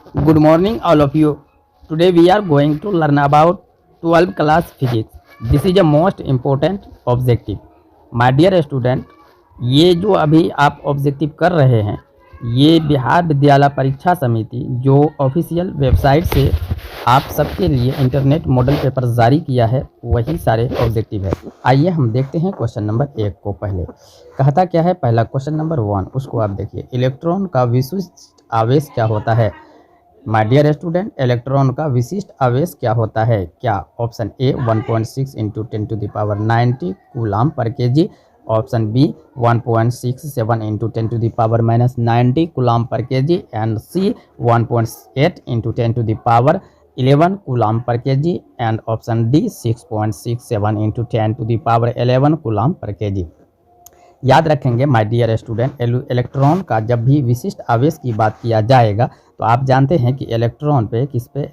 Good morning, all of you. Today we are going to learn about 12th class physics. This is a most important objective. My dear student, ये जो अभी आप objective कर रहे हैं, ये बिहार विद्यालय परीक्षा समिति जो ऑफिशियल वेबसाइट से आप सबके लिए इंटरनेट मॉडल पेपर जारी किया है, वही सारे ऑब्जेक्टिव है। आइए हम देखते हैं क्वेश्चन नंबर 1 को। पहले कहता क्या है, पहला क्वेश्चन नंबर 1, उसको आप देखिए। इलेक्ट्रॉन का विशिष्ट आवेश क्या होता है? माय डियर स्टूडेंट, इलेक्ट्रॉन का विशिष्ट आवेश क्या होता है? क्या option A 1.6 into 10⁻90 coulomb per KG, option B 1.67 into 10⁻90 coulomb per KG, and C 1.8 into 10⁻11 coulomb per KG, and option D 6.67 into 10⁻11 coulomb per KG. याद रखेंगे माय डियर स्टूडेंट, इलेक्ट्रॉन का जब भी विशिष्ट आवेश की बात किया जाएगा तो आप जानते हैं कि इलेक्ट्रॉन पे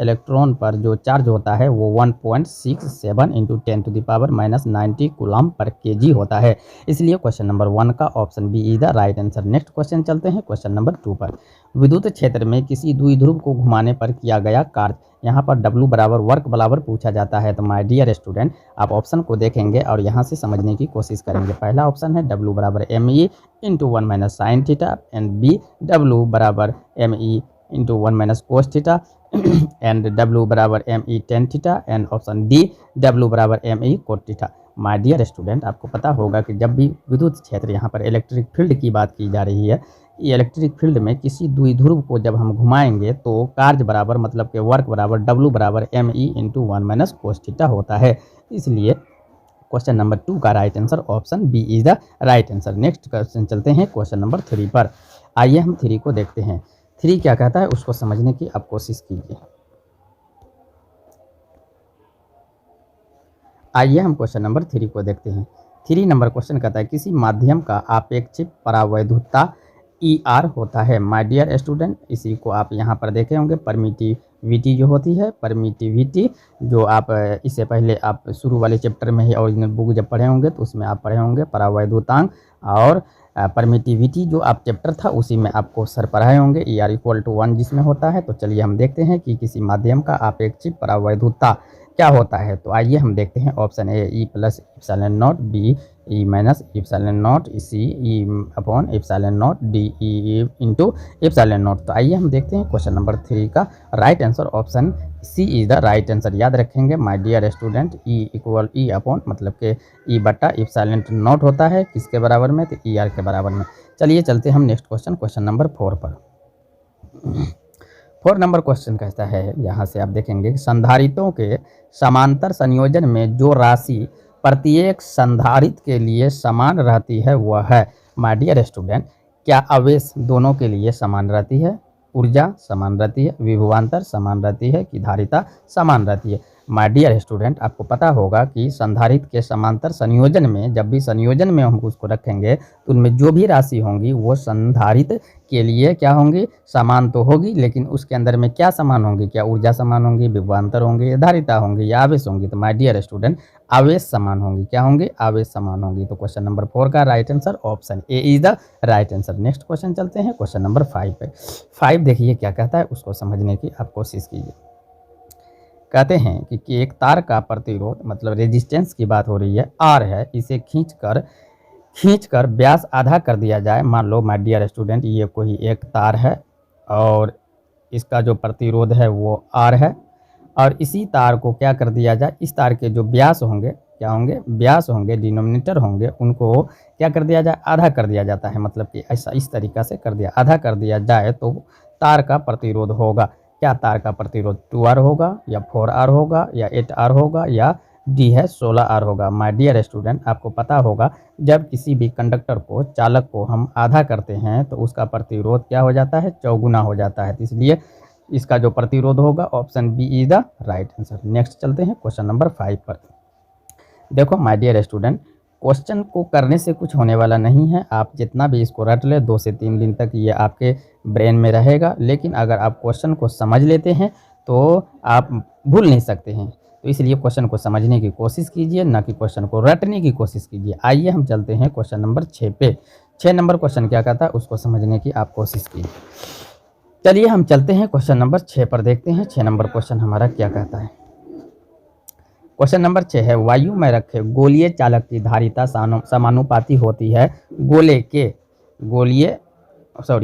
इलेक्ट्रॉन पर जो चार्ज होता है वो 1.67 इंटू 10⁻90 कूलाम पर केजी होता है। इसलिए क्वेश्चन नंबर 1 का option B is the right answer. Next question चलते हैं क्वेश्चन नंबर 2 पर। विद्युत क्षेत्र में किसी द्विध्रुव को घुमाने पर किया गया कार्य, यहाँ पर W बराबर वर्क बराबर पूछा जाता है। तो माय डियर स्टूडेंट, आप ऑप्शन को देखेंगे और यहाँ से समझने की कोशिश करेंगे। पहला ऑप्शन है W बराबर ME into 1 minus sine theta, and B W बराबर ME into 1 minus cos theta, and W बराबर ME tan theta, and option D W बराबर ME cot theta. My dear student, आपको पता होगा कि जब भी विद्युत क्षेत्र, यहाँ पर इलेक्ट्रिक फील्ड की बात की जा रही है, इलेक्ट्रिक फील्ड में किसी द्विध्रुव को जब हम घुमाएंगे तो कार्य बराबर मतलब कि वर्क बराबर W बराबर ME into 1 minus cos theta होता है। इसलिए क्वेश्चन नंबर 2 का right answer option B is the right answer. Next question चलते हैं क्वेश्चन नंबर 3 पर। आइए हम 3 को देखते हैं। 3 क्या कहता है उसको समझने की आप कोशिश कीजिए। आइए हम क्वेश्चन नंबर 3 को देखते हैं। 3 नंबर क्वेश्चन कहता है किसी माध्यम का आपेक्षिक परावैद्युता ER होता है। माय डियर स्टूडेंट, इसी को आप यहाँ पर देखे होंगे, परमिटिविटी जो होती है, परमिटिविटी जो आप इससे पहले आप शुरू वाले चैप्टर में ही ओरिजिनल बुक जब पढ़े होंगे तो उसमें आप पढ़े होंगे परावैद्युतांक और परमिटिविटी जो आप चैप्टर था उसी में आपको सर पढ़ाए होंगे ER इक्वल टू 1 जिसमें होता है। तो चलिए हम देखते हैं कि किसी माध्यम का आपेक्षिक परावैद्युता क्या होता है। तो आइए हम देखते हैं option A E plus epsilon naught, B E minus epsilon naught, C E upon epsilon naught, D E into epsilon naught. तो आइए हम देखते हैं क्वेश्चन नंबर 3 का right answer option C is the right answer. याद रखेंगे my dear student, E equal E upon मतलब के E बटा इप्सिलॉन नॉट होता है किसके बराबर में? तो ER के बराबर में। चलिए चलते हम नेक्स्ट क्वेश्चन नंबर 4 पर। 4 नंबर क्वेश्चन कहता है, यहाँ से आप देखेंगे कि संधारित्रों के समांतर संयोजन में जो राशि प्रत्येक संधारित्र के लिए समान रहती है वह है। माय डियर स्टूडेंट, क्या आवेश दोनों के लिए समान रहती है? ऊर्जा समान रहती है, विभवांतर समान रहती है कि धारिता समान रहती है? माय डियर स्टूडेंट, आपको पता होगा कि संधारित्र के समांतर संयोजन में जब भी संयोजन में हम उसको रखेंगे तो उनमें जो भी राशि होंगी वो संधारित्र के लिए क्या होंगी? समान तो होगी, लेकिन उसके अंदर में क्या समान होंगी? क्या ऊर्जा समान होंगी, विभवांतर होंगे, या धारिता होंगी, या आवेश होंगी? तो माय डियर स्टूडेंट, आवेश समान होंगी। क्या होंगे? आवेश समान होंगी। तो क्वेश्चन नंबर 4 का right answer option A is the right answer. Next question चलते हैं क्वेश्चन नंबर 5 पे। 5 देखिए क्या कहता है उसको समझने की आप कोशिश कीजिए। कहते हैं कि एक तार का प्रतिरोध मतलब रेजिस्टेंस की बात हो रही है, R है, इसे खींचकर व्यास आधा कर दिया जाए। मान लो माय डियर स्टूडेंट, ये कोई एक तार है और इसका जो प्रतिरोध है वो R है, और इसी तार को क्या कर दिया जाए, इस तार के जो व्यास होंगे, क्या होंगे? व्यास होंगे, डिनोमिनेटर होंगे, उनको क्या कर दिया जाए? आधा कर दिया जाता है। मतलब कि ऐसा इस तरीक़ा से कर दिया, आधा कर दिया जाए तो तार का प्रतिरोध होगा। क्या तार का प्रतिरोध 2R होगा, या 4R होगा, या 8R होगा, या डी है 16R होगा? माय डियर स्टूडेंट, आपको पता होगा जब किसी भी कंडक्टर को, चालक को हम आधा करते हैं तो उसका प्रतिरोध क्या हो जाता है? चौगुना हो जाता है। तो इसलिए इसका जो प्रतिरोध होगा option B is the right answer. Next चलते हैं क्वेश्चन नंबर 5 पर। देखो माय डियर स्टूडेंट, क्वेश्चन को करने से कुछ होने वाला नहीं है। आप जितना भी इसको रट ले 2 से 3 दिन तक ये आपके ब्रेन में रहेगा, लेकिन अगर आप क्वेश्चन को समझ लेते हैं तो आप भूल नहीं सकते हैं। तो इसलिए क्वेश्चन को समझने की कोशिश कीजिए, ना कि क्वेश्चन को रटने की कोशिश कीजिए। आइए हम चलते हैं क्वेश्चन नंबर 6 पे। 6 नंबर क्वेश्चन क्या कहता है उसको समझने की आप कोशिश कीजिए। चलिए हम चलते हैं क्वेश्चन नंबर 6 पर, देखते हैं 6 नंबर क्वेश्चन हमारा क्या कहता है। क्वेश्चन नंबर 6 है, वायु में रखे गोलीय चालक की धारिता समानुपाती होती है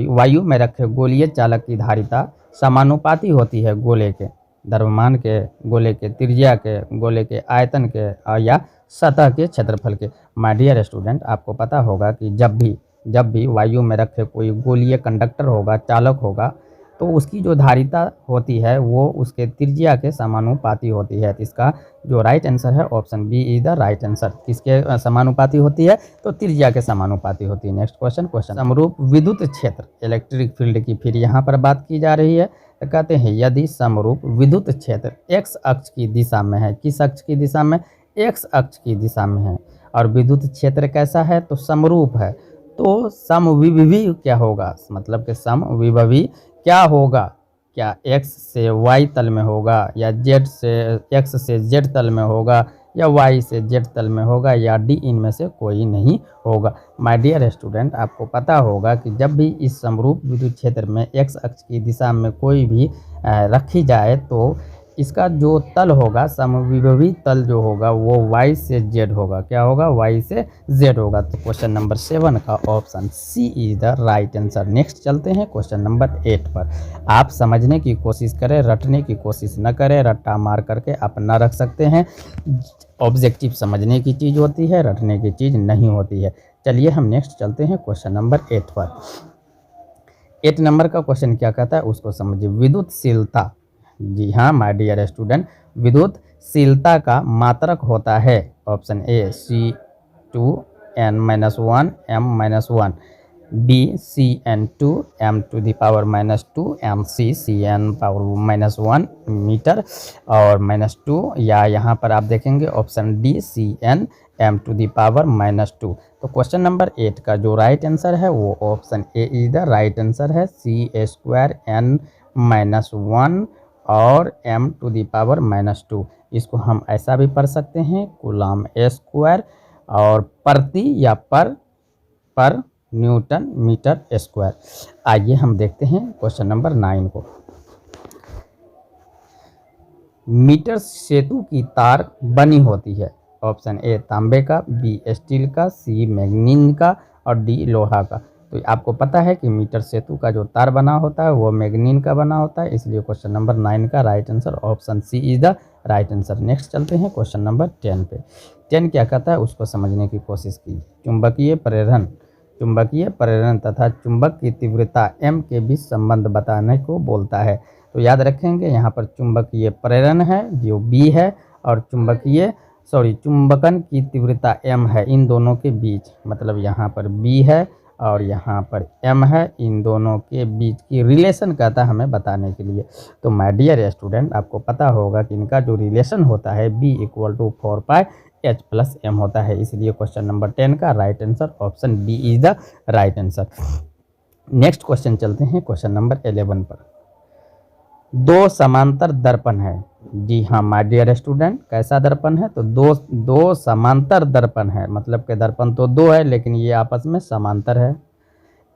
वायु में रखे गोलीय चालक की धारिता समानुपाती होती है गोले के द्रव्यमान के, गोले के त्रिज्या के, गोले के आयतन के या सतह के क्षेत्रफल के। माय डियर स्टूडेंट, आपको पता होगा कि जब भी वायु में रखे कोई गोलीय कंडक्टर होगा, चालक होगा, तो उसकी जो धारिता होती है वो उसके त्रिज्या के समानुपाती होती है। तो इसका जो राइट आंसर है option B is the right answer. किसके समानुपाती होती है? तो त्रिज्या के समानुपाती होती है। नेक्स्ट क्वेश्चन समरूप विद्युत क्षेत्र इलेक्ट्रिक फील्ड की फिर यहाँ पर बात की जा रही है। तो कहते हैं यदि समरूप विद्युत क्षेत्र एक्स अक्ष की दिशा में है, किस अक्ष की दिशा में? एक्स अक्ष की दिशा में है, और विद्युत क्षेत्र कैसा है? तो समरूप है। तो समविभवी क्या होगा? मतलब कि समविभवी क्या होगा? क्या x से y तल में होगा, या z से x से z तल में होगा, या y से z तल में होगा, या d इनमें से कोई नहीं होगा। माय डियर स्टूडेंट, आपको पता होगा कि जब भी इस समरूप विद्युत क्षेत्र में x अक्ष की दिशा में कोई भी रखी जाए तो इसका जो तल होगा, समविभवी तल जो होगा वो y से z होगा। क्या होगा? y से z होगा। तो क्वेश्चन नंबर 7 का option C is the right answer. Next चलते हैं क्वेश्चन नंबर 8 पर। आप समझने की कोशिश करें, रटने की कोशिश न करें। रट्टा मार करके आप न रख सकते हैं। ऑब्जेक्टिव समझने की चीज़ होती है, रटने की चीज़ नहीं होती है। चलिए हम नेक्स्ट चलते हैं क्वेश्चन नंबर 8 पर। 8 नंबर का क्वेश्चन क्या कहता है उसको समझिए। विद्युतशीलता, जी हाँ माय डियर स्टूडेंट, विद्युतशीलता का मात्रक होता है option A C2n-1 m-1, B Cn2 m⁻⁻2 mc Cn⁻⁻1 metre और -2, या यहाँ पर आप देखेंगे ऑप्शन डी Cn m⁻⁻2। तो क्वेश्चन नंबर 8 का जो राइट आंसर है वो option A is the right answer है। C² और m⁻⁻2। इसको हम ऐसा भी पढ़ सकते हैं कूलम स्क्वायर, और प्रति या पर न्यूटन मीटर स्क्वायर। आइए हम देखते हैं क्वेश्चन नंबर 9 को। मीटर सेतु की तार बनी होती है ऑप्शन ए तांबे का, बी स्टील का, सी मैग्नीज का, और डी लोहा का। तो आपको पता है कि मीटर सेतु का जो तार बना होता है वो मैग्नीज का बना होता है, इसलिए क्वेश्चन नंबर 9 का right answer option C is the right answer. Next चलते हैं क्वेश्चन नंबर 10 पे। 10 क्या कहता है उसको समझने की कोशिश कीजिए। चुंबकीय प्रेरण तथा चुंबक की तीव्रता m के बीच संबंध बताने को बोलता है। तो याद रखेंगे यहाँ पर चुंबकीय प्रेरण है जो b है, और चुंबकन की तीव्रता m है इन दोनों के बीच, मतलब यहाँ पर b है और यहाँ पर m है, इन दोनों के बीच की रिलेशन कहता है हमें बताने के लिए। तो माय डियर स्टूडेंट, आपको पता होगा कि इनका जो रिलेशन होता है b = 4πh+m होता है, इसलिए क्वेश्चन नंबर 10 का right answer option B is the right answer. Next question चलते हैं क्वेश्चन नंबर 11 पर। 2 समांतर दर्पण है, जी हाँ माय डियर स्टूडेंट, कैसा दर्पण है? तो दो समांतर दर्पण है, मतलब के दर्पण तो 2 है लेकिन ये आपस में समांतर है।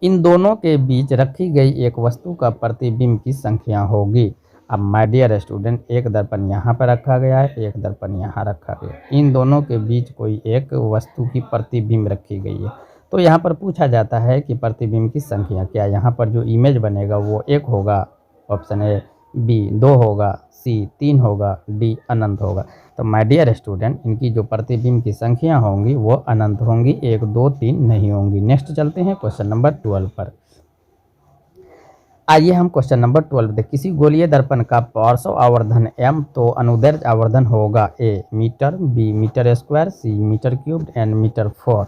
इन दोनों के बीच रखी गई एक वस्तु का प्रतिबिंब की संख्या होगी। अब माय डियर स्टूडेंट, एक दर्पण यहाँ पर रखा गया है, एक दर्पण यहाँ रखा गया है, इन दोनों के बीच कोई एक वस्तु की प्रतिबिंब रखी गई है। तो यहाँ पर पूछा जाता है कि प्रतिबिंब की संख्या क्या, यहाँ पर जो इमेज बनेगा वो 1 होगा ऑप्शन ए, बी 2 होगा, सी 3 होगा, डी अनंत होगा। तो माय डियर स्टूडेंट, इनकी जो प्रतिबिंब की संख्या होंगी वो अनंत होंगी, 1 2 3 नहीं होंगी। नेक्स्ट चलते हैं क्वेश्चन नंबर 12 पर। आइए हम क्वेश्चन नंबर 12 देखें। किसी गोलीय दर्पण का पार्श्व आवर्धन m तो अनुदैर्ध्य आवर्धन होगा A metre, B metre square, C metre cubed and metre 4,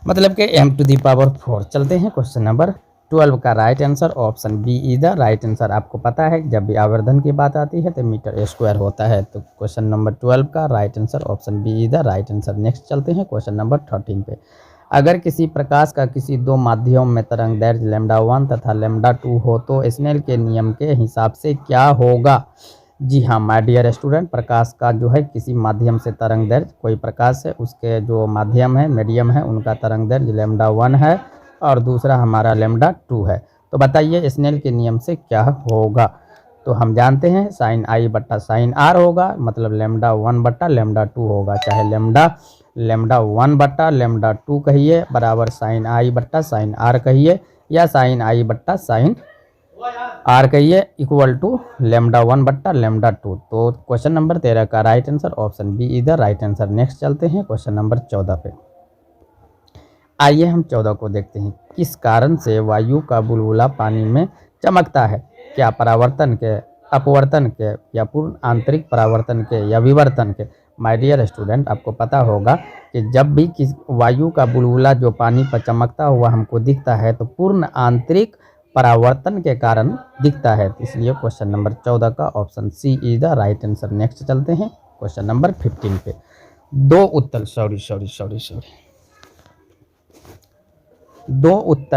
मतलब कि m⁴। चलते हैं क्वेश्चन नंबर 12 का right answer option B is the right answer. आपको पता है जब भी आवर्धन की बात आती है तो मीटर स्क्वायर होता है। तो क्वेश्चन नंबर 12 का right answer option B is the right answer. Next चलते हैं क्वेश्चन नंबर 13 पे। अगर किसी प्रकाश का किसी 2 माध्यमों में तरंग दैर्ध्य λ1 तथा λ2 हो तो स्नेल के नियम के हिसाब से क्या होगा? जी हाँ माय डियर स्टूडेंट, प्रकाश का जो है किसी माध्यम से तरंग दैर्ध्य, कोई प्रकाश है उसके जो माध्यम है मीडियम है उनका तरंग दैर्ध्य λ1 है और दूसरा हमारा λ2 है। तो बताइए स्नेल के नियम से क्या होगा। तो हम जानते हैं साइन आई बट्टा साइन आर होगा, मतलब लेमडा 1 बट्टा लेमडा 2 होगा, चाहे लेमडा 1 बट्टा लेमडा 2 कहिए बराबर साइन आई बट्टा साइन आर कहिए, या साइन आई बट्टा साइन आर कहिए इक्वल टू लेमडा 1 बट्टा लेमडा 2। तो क्वेश्चन नंबर 13 का right answer option B is the right answer. Next चलते हैं क्वेश्चन नंबर 14 पे। आइए हम 14 को देखते हैं। किस कारण से वायु का बुलबुला पानी में चमकता है? क्या परावर्तन के, अपवर्तन के, या पूर्ण आंतरिक परावर्तन के, या विवर्तन के? माय डियर स्टूडेंट, आपको पता होगा कि जब भी किस वायु का बुलबुला जो पानी पर चमकता हुआ हमको दिखता है तो पूर्ण आंतरिक परावर्तन के कारण दिखता है। इसलिए क्वेश्चन नंबर 14 का option C is the right answer. Next चलते हैं क्वेश्चन नंबर 15 पे। दो उत्तल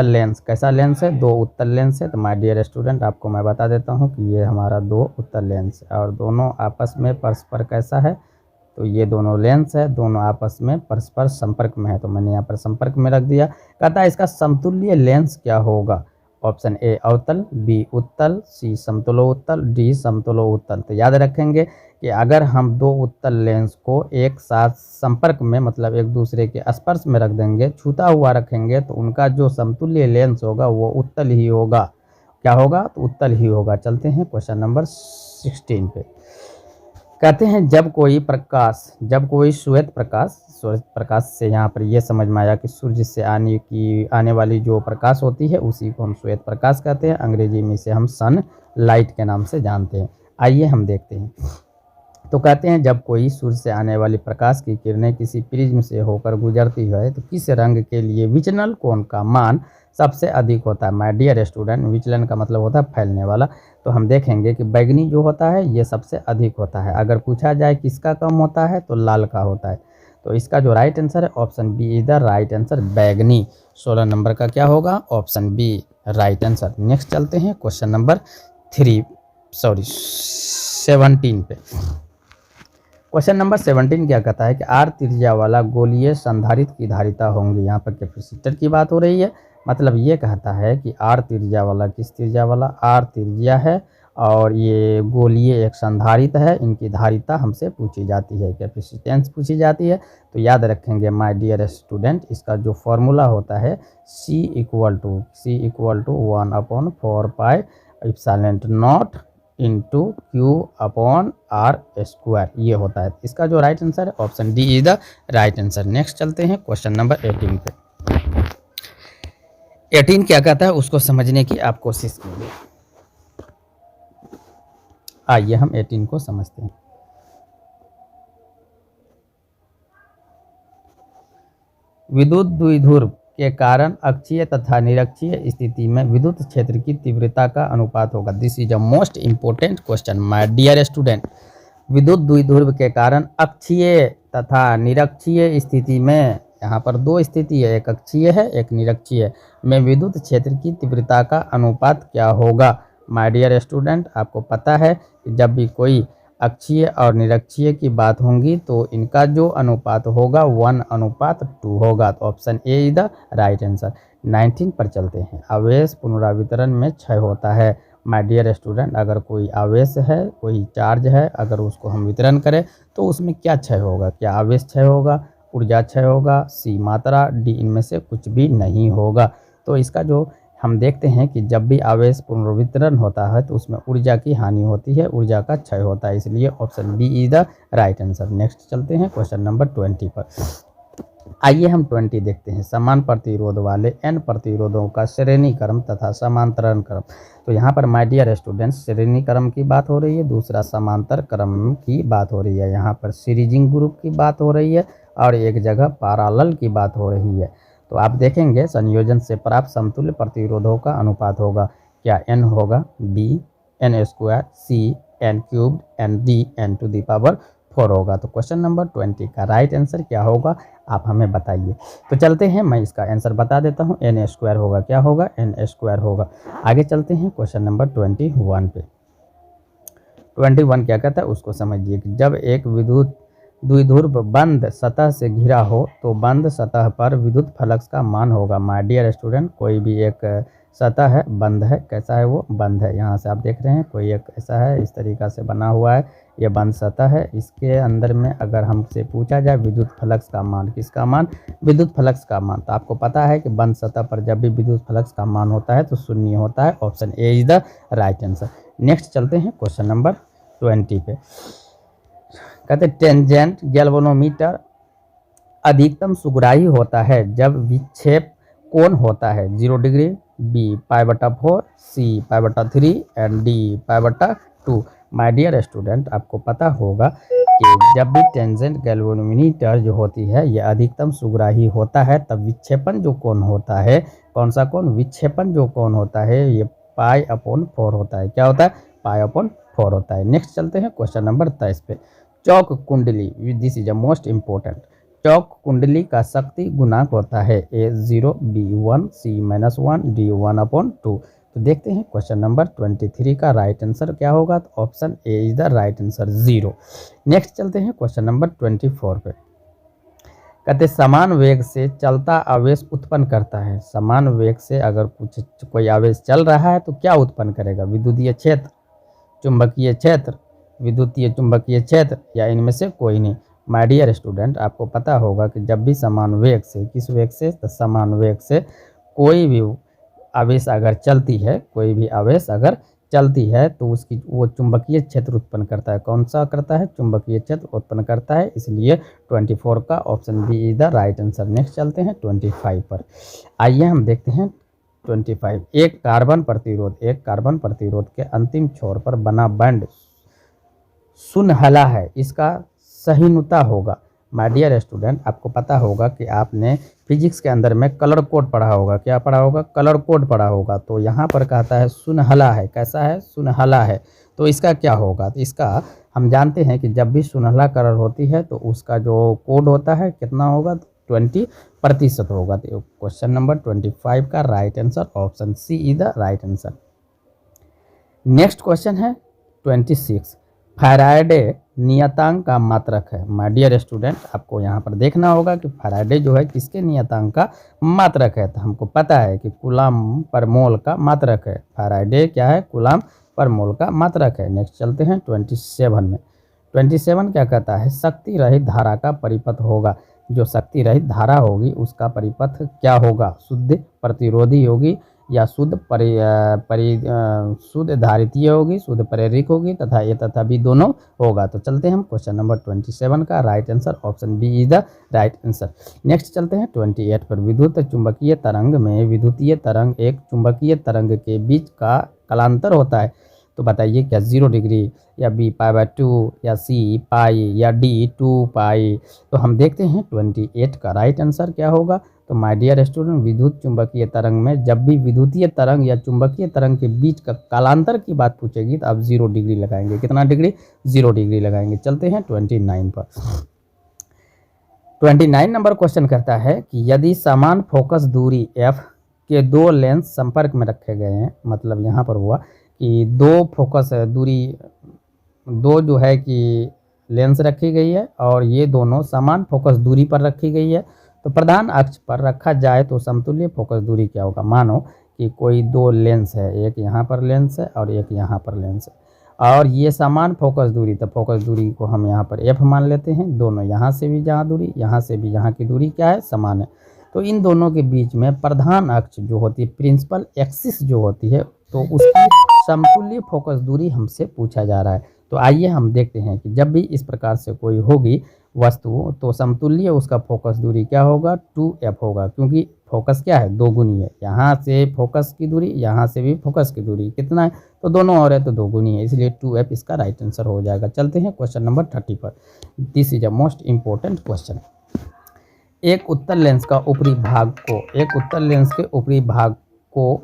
लेंस, कैसा लेंस है? दो उत्तल लेंस है। तो माय डियर स्टूडेंट, आपको मैं बता देता हूँ कि ये हमारा दो उत्तल लेंस है और दोनों आपस में परस्पर कैसा है? तो ये दोनों लेंस है, दोनों आपस में परस्पर संपर्क में है, तो मैंने यहाँ पर संपर्क में रख दिया। कहता है इसका समतुल्य लेंस क्या होगा? ऑप्शन ए अवतल, बी उत्तल, सी समतुलो उत्तल, डी समतुलो उत्तल। तो याद रखेंगे कि अगर हम दो उत्तल लेंस को एक साथ संपर्क में, मतलब एक दूसरे के स्पर्श में रख देंगे, छूता हुआ रखेंगे, तो उनका जो समतुल्य लेंस होगा वो उत्तल ही होगा। क्या होगा? तो उत्तल ही होगा। चलते हैं क्वेश्चन नंबर 16 पे। कहते हैं जब कोई श्वेत प्रकाश से, यहाँ पर ये समझ में आया कि सूर्य से आने वाली जो प्रकाश होती है उसी को हम श्वेत प्रकाश कहते हैं, अंग्रेजी में इसे हम सन लाइट के नाम से जानते हैं। आइए हम देखते हैं। तो कहते हैं जब कोई सूर्य से आने वाली प्रकाश की किरणें किसी प्रिज्म से होकर गुजरती है तो किस रंग के लिए विचलन कोण का मान सबसे अधिक होता है? माय डियर स्टूडेंट, विचलन का मतलब होता है फैलने वाला। तो हम देखेंगे कि बैगनी जो होता है ये सबसे अधिक होता है। अगर पूछा जाए किसका कम होता है तो लाल का होता है। तो इसका जो राइट आंसर है option B is the right answer, बैगनी। 16 नंबर का क्या होगा? Option B right answer. Next चलते हैं क्वेश्चन नंबर 17 पे। क्वेश्चन नंबर 17 क्या कहता है कि आर त्रिज्या वाला गोलीय संधारित्र की धारिता होंगी। यहाँ पर कैपेसिटर की बात हो रही है, मतलब ये कहता है कि आर त्रिज्या वाला, किस त्रिज्या वाला? आर त्रिज्या है और ये गोलीय एक संधारित्र है, इनकी धारिता हमसे पूछी जाती है, कैपेसिटेंस पूछी जाती है। तो याद रखेंगे माय डियर स्टूडेंट, इसका जो फॉर्मूला होता है C equal to 1/4 pi epsilon naught into Q upon R square, ये होता है। इसका जो राइट आंसर है option D is the right answer. Next चलते हैं क्वेश्चन नंबर 18 पे। 18 क्या कहता है उसको समझने की आप कोशिश कीजिए। आइए हम 18 को समझते हैं। विद्युत द्विध्रुव के कारण अक्षीय तथा निरक्षीय स्थिति में विद्युत क्षेत्र की तीव्रता का अनुपात होगा। This is a most important question my dear student. विद्युत द्विध्रुव के कारण अक्षीय तथा निरक्षीय स्थिति में, यहाँ पर दो स्थिति है, एक अक्षीय है एक निरक्षीय में विद्युत क्षेत्र की तीव्रता का अनुपात क्या होगा? माय डियर स्टूडेंट, आपको पता है कि जब भी कोई अक्षीय और निरक्षीय की बात होंगी तो इनका जो अनुपात होगा 1:2 होगा। तो option A is the right answer. 19 पर चलते हैं। आवेश पुनरावितरण में क्षय होता है। माय डियर स्टूडेंट, अगर कोई आवेश है, कोई चार्ज है, अगर उसको हम वितरण करें तो उसमें क्या क्षय होगा? क्या आवेश क्षय होगा, ऊर्जा क्षय होगा, सी मात्रा, डी इनमें से कुछ भी नहीं होगा। तो इसका जो हम देखते हैं कि जब भी आवेश पुनर्वितरण होता है तो उसमें ऊर्जा की हानि होती है, ऊर्जा का क्षय होता है, इसलिए option B is the right answer. Next चलते हैं क्वेश्चन नंबर 20 पर। आइए हम 20 देखते हैं। समान प्रतिरोध वाले n प्रतिरोधों का श्रेणी क्रम तथा समांतरण क्रम। तो यहाँ पर माय डियर स्टूडेंट्स श्रेणी क्रम की बात हो रही है, दूसरा समांतर क्रम की बात हो रही है। यहाँ पर सीरीजिंग ग्रुप की बात हो रही है और एक जगह पैरेलल की बात हो रही है। तो आप देखेंगे संयोजन से प्राप्त समतुल्य प्रतिरोधों का अनुपात होगा। क्या n होगा? b n², c n³ n d n⁴ होगा। तो क्वेश्चन नंबर 20 का राइट आंसर क्या होगा आप हमें बताइए। तो चलते हैं, मैं इसका आंसर बता देता हूँ। n² होगा। क्या होगा? n² होगा। आगे चलते हैं क्वेश्चन नंबर 21 पे। 21 क्या कहता है उसको समझिए कि जब एक विद्युत द्विध्रुव बंद सतह से घिरा हो तो बंद सतह पर विद्युत फ्लक्स का मान होगा। माय डियर स्टूडेंट, कोई भी एक सतह है, बंद है। कैसा है वो? बंद है। यहाँ से आप देख रहे हैं कोई एक ऐसा है, इस तरीक़ा से बना हुआ है, ये बंद सतह है। इसके अंदर में अगर हमसे पूछा जाए विद्युत फ्लक्स का मान, किसका मान? विद्युत फ्लक्स का मान। तो आपको पता है कि बंद सतह पर जब भी विद्युत फ्लक्स का मान होता है तो शून्य होता है। Option A is the right answer. Next चलते हैं क्वेश्चन नंबर 20 पे। कहते हैं टेंजेंट गैल्वेनोमीटर अधिकतम सुग्राही होता है जब विक्षेप कोण होता है 0 degree, B π/4, C π/3 and D π/2। My dear student, आपको पता होगा कि जब भी टेंजेंट गैल्वेनोमीटर जो होती है ये अधिकतम सुग्राही होता है तब विक्षेपण जो कोण होता है, कौन सा कोण? विक्षेपण जो कोण होता है ये π/4 होता है। क्या होता है? π/4 होता है। नेक्स्ट चलते हैं क्वेश्चन नंबर 23 पे। चौक कुंडली, this is a most important. चौक कुंडली का शक्ति गुणांक होता है A0, B1, C-1, D1/2। तो देखते हैं क्वेश्चन नंबर 23 का राइट आंसर क्या होगा। तो option A is the right answer 0। Next चलते हैं क्वेश्चन नंबर 24 पे। कहते समान वेग से चलता आवेश उत्पन्न करता है। समान वेग से अगर कोई आवेश चल रहा है तो क्या उत्पन्न करेगा? विद्युतीय क्षेत्र, चुंबकीय क्षेत्र, विद्युतीय चुंबकीय क्षेत्र, या इनमें से कोई नहीं। माय डियर स्टूडेंट, आपको पता होगा कि जब भी समान वेग से, किस वेग से? तो समान वेग से कोई भी आवेश अगर चलती है, कोई भी आवेश अगर चलती है तो उसकी वो चुंबकीय क्षेत्र उत्पन्न करता है। कौन सा करता है? चुंबकीय क्षेत्र उत्पन्न करता है। इसलिए 24 का option B is the right answer. Next चलते हैं 25 पर। आइए हम देखते हैं 25। एक कार्बन प्रतिरोध के अंतिम छोर पर बना बैंड सुनहला है, इसका सहिष्णुता होगा। माय डियर स्टूडेंट, आपको पता होगा कि आपने फिजिक्स के अंदर में कलर कोड पढ़ा होगा। क्या पढ़ा होगा? कलर कोड पढ़ा होगा। तो यहाँ पर कहता है सुनहला है। कैसा है? सुनहला है। तो इसका क्या होगा? तो इसका हम जानते हैं कि जब भी सुनहला कलर होती है तो उसका जो कोड होता है कितना होगा? 20% होगा। तो क्वेश्चन नंबर 25 का right answer option C is the right answer. Next question है 26। फैराडे नियतांक का मात्रक है। माय डियर स्टूडेंट, आपको यहाँ पर देखना होगा कि फैराडे जो है किसके नियतांक का मात्रक है। तो हमको पता है कि कूलम पर मोल का मात्रक है। फैराडे क्या है? कूलम पर मोल का मात्रक है। नेक्स्ट चलते हैं 27 में। 27 क्या कहता है? शक्ति रहित धारा का परिपथ होगा। जो शक्ति रहित धारा होगी उसका परिपथ क्या होगा? शुद्ध प्रतिरोधी होगी या शुद्ध शुद्ध धारितीय होगी, शुद्ध प्रेरक होगी, तथा ये तथा भी दोनों होगा। तो चलते हैं हम क्वेश्चन नंबर 27 का right answer option B is the right answer. Next चलते हैं 28 पर। विद्युत चुंबकीय तरंग में विद्युतीय तरंग एक चुंबकीय तरंग के बीच का कालांतर होता है। तो बताइए क्या 0 डिग्री, या बी π/2, या सी पाई, या डी 2π। तो हम देखते हैं 28 का राइट आंसर क्या होगा। तो माय डियर स्टूडेंट, विद्युत चुंबकीय तरंग में जब भी विद्युतीय तरंग या चुंबकीय तरंग के बीच का कालांतर की बात पूछेगी तो आप 0 डिग्री लगाएंगे। कितना डिग्री? 0 डिग्री लगाएंगे। चलते हैं 29 पर। 29 नंबर क्वेश्चन कहता है कि यदि समान फोकस दूरी f के दो लेंस संपर्क में रखे गए हैं, मतलब यहाँ पर हुआ कि दो फोकस दूरी, दो जो है कि लेंस रखी गई है और ये दोनों समान फोकस दूरी पर रखी गई है, तो प्रधान अक्ष पर रखा जाए तो समतुल्य फोकस दूरी क्या होगा। मानो कि कोई दो लेंस है, एक यहाँ पर लेंस है और एक यहाँ पर लेंस है, और ये समान फोकस दूरी, तो फोकस दूरी को हम यहाँ पर f मान लेते हैं। दोनों यहाँ से भी जहाँ दूरी, यहाँ से भी यहाँ की दूरी क्या है? समान है। तो इन दोनों के बीच में प्रधान अक्ष जो होती है, प्रिंसिपल एक्सिस जो होती है, तो उसकी समतुल्य फोकस दूरी हमसे पूछा जा रहा है। तो आइए हम देखते हैं कि जब भी इस प्रकार से कोई होगी वस्तु तो समतुल्य उसका फोकस दूरी क्या होगा? 2f होगा, क्योंकि फोकस क्या है? दोगुनी है। यहाँ से फोकस की दूरी, यहाँ से भी फोकस की दूरी कितना है? तो दोनों और है तो दोगुनी है, इसलिए 2f इसका राइट आंसर हो जाएगा। चलते हैं क्वेश्चन नंबर 30 पर। This is a most important question. एक उत्तल लेंस के ऊपरी भाग को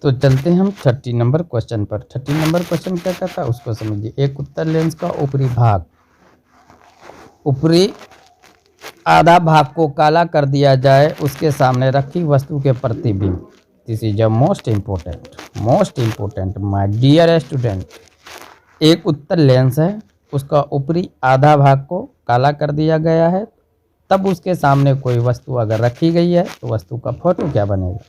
तो चलते हैं हम 30 नंबर क्वेश्चन पर। 30 नंबर क्वेश्चन क्या कहता है उसको समझिए। एक उत्तल लेंस का ऊपरी आधा भाग को काला कर दिया जाए, उसके सामने रखी वस्तु के प्रतिबिंब। This is a most important my dear student. एक उत्तल लेंस है उसका ऊपरी आधा भाग को काला कर दिया गया है, तब उसके सामने कोई वस्तु अगर रखी गई है तो वस्तु का फोटो क्या बनेगा?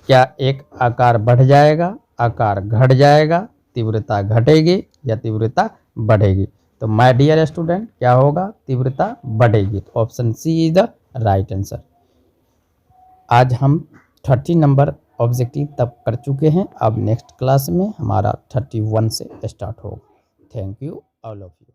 क्या एक आकार बढ़ जाएगा, आकार घट जाएगा, तीव्रता घटेगी या तीव्रता बढ़ेगी? तो माय डियर स्टूडेंट क्या होगा? तीव्रता बढ़ेगी। तो option C is the right answer. आज हम 30 नंबर ऑब्जेक्टिव तब कर चुके हैं। अब नेक्स्ट क्लास में हमारा 31 से स्टार्ट होगा। Thank you all of you.